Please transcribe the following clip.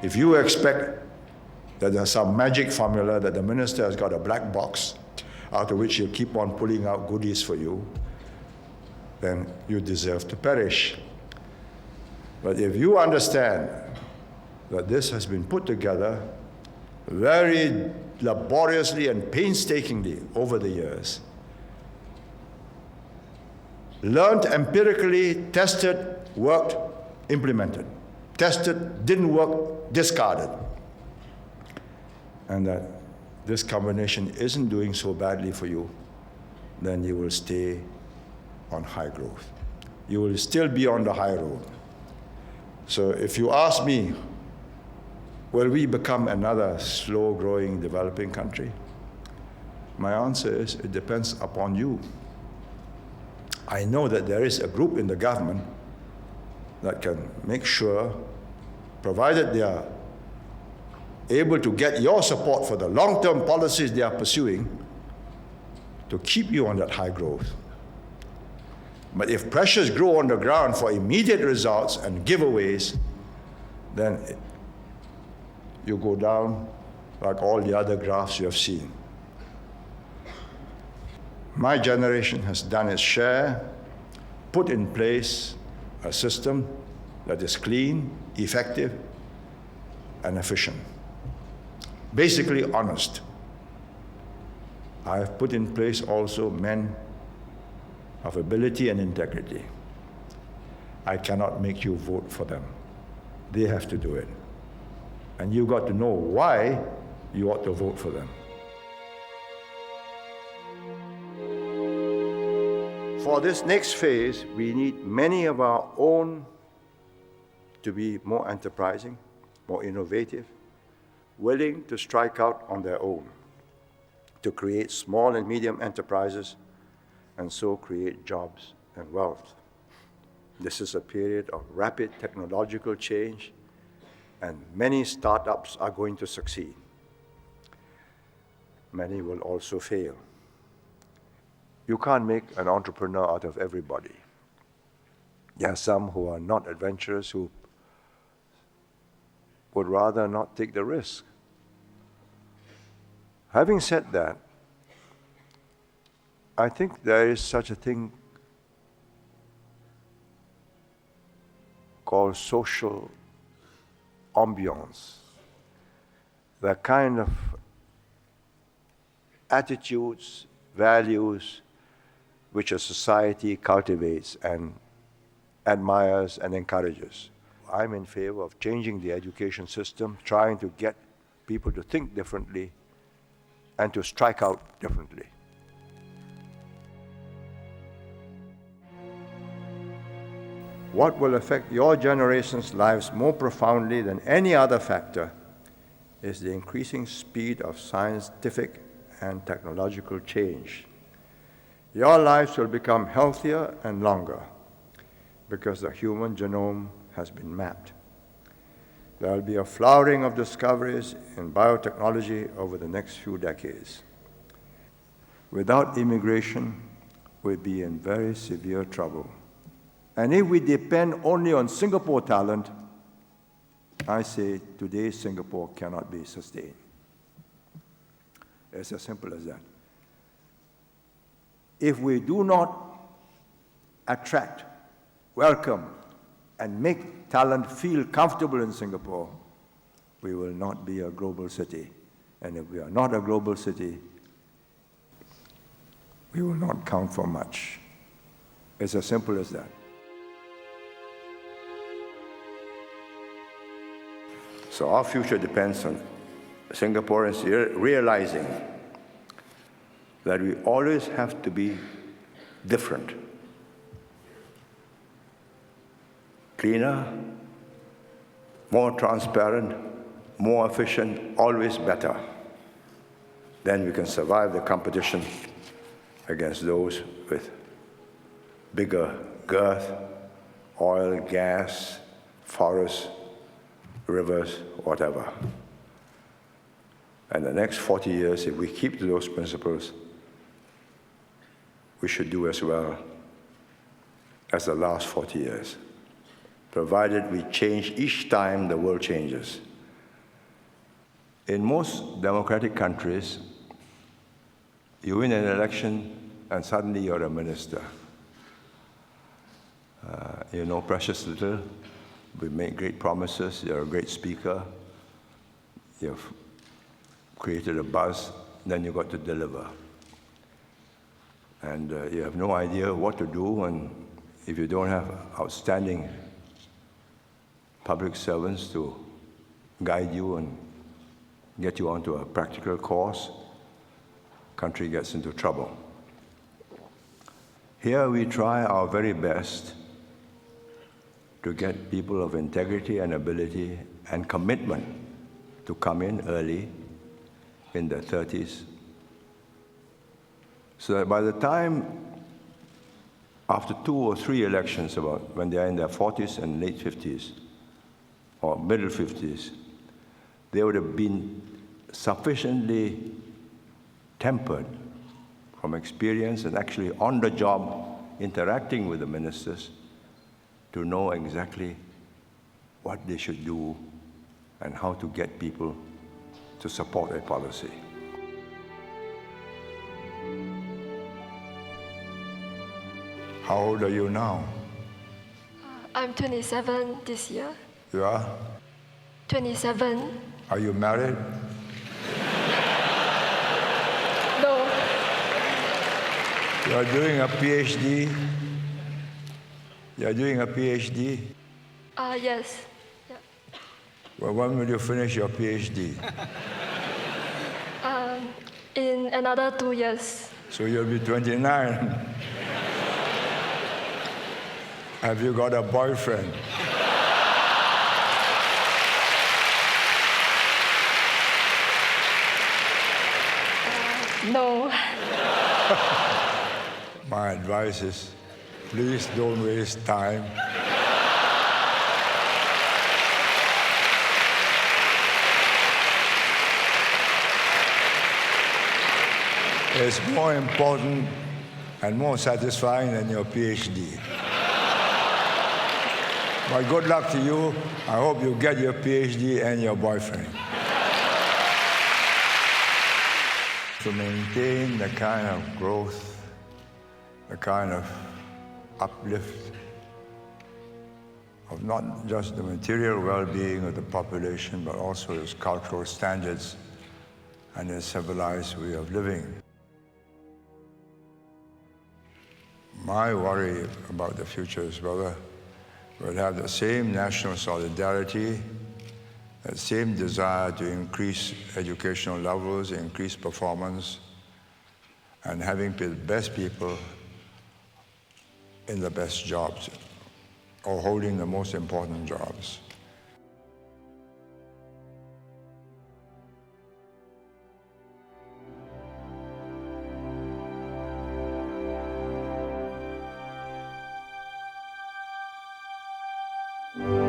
If you expect that there's some magic formula that the minister has got a black box out of which he'll keep on pulling out goodies for you, then you deserve to perish. But if you understand that this has been put together very laboriously and painstakingly over the years, learned empirically, tested, worked, implemented. Tested, didn't work, discarded. And that this combination isn't doing so badly for you, then you will stay on high growth. You will still be on the high road. So if you ask me, will we become another slow-growing developing country? My answer is, it depends upon you. I know that there is a group in the government that can make sure, provided they are able to get your support for the long-term policies they are pursuing, to keep you on that high growth. But if pressures grow on the ground for immediate results and giveaways, then you go down like all the other graphs you have seen. My generation has done its share, put in place a system that is clean, effective, and efficient. Basically honest. I have put in place also men of ability and integrity. I cannot make you vote for them. They have to do it. And you've got to know why you ought to vote for them. For this next phase, we need many of our own to be more enterprising, more innovative, willing to strike out on their own, to create small and medium enterprises, and so create jobs and wealth. This is a period of rapid technological change, and many startups are going to succeed. Many will also fail. You can't make an entrepreneur out of everybody. There are some who are not adventurous, who would rather not take the risk. Having said that, I think there is such a thing called social ambience, the kind of attitudes, values which a society cultivates and admires and encourages. I'm in favor of changing the education system, trying to get people to think differently and to strike out differently. What will affect your generation's lives more profoundly than any other factor is the increasing speed of scientific and technological change. Your lives will become healthier and longer because the human genome has been mapped. There will be a flowering of discoveries in biotechnology over the next few decades. Without immigration, we'll be in very severe trouble. And if we depend only on Singapore talent, I say today Singapore cannot be sustained. It's as simple as that. If we do not attract, welcome, and make talent feel comfortable in Singapore, we will not be a global city. And if we are not a global city, we will not count for much. It's as simple as that. So our future depends on Singaporeans realizing that we always have to be different. Cleaner, more transparent, more efficient, always better. Then we can survive the competition against those with bigger girth, oil, gas, forests, rivers, whatever. And the next 40 years, if we keep to those principles, we should do as well as the last 40 years, provided we change each time the world changes. In most democratic countries, you win an election and suddenly you're a minister. You know precious little. We make great promises. You're a great speaker. You've created a buzz. Then you've got to deliver. And you have no idea what to do. And if you don't have outstanding public servants to guide you and get you onto a practical course, country gets into trouble. Here we try our very best to get people of integrity and ability and commitment to come in early in their 30s, so that by the time, after 2 or 3 elections, about when they are in their 40s and late 50s, or middle 50s, they would have been sufficiently tempered from experience and actually on the job interacting with the ministers to know exactly what they should do and how to get people to support a policy. How old are you now? I'm 27 this year. You are? 27. Are you married? No. You are doing a PhD? You are doing a PhD? Yes. Yeah. Well, when will you finish your PhD? In another 2 years. So you'll be 29. Have you got a boyfriend? No. My advice is, please don't waste time. It's more important and more satisfying than your PhD. But good luck to you. I hope you get your PhD and your boyfriend. To maintain the kind of growth, the kind of uplift of not just the material well-being of the population, but also its cultural standards and its civilized way of living. My worry about the future is whether we'll have the same national solidarity, that same desire to increase educational levels, increase performance, and having the best people in the best jobs, or holding the most important jobs. Thank you.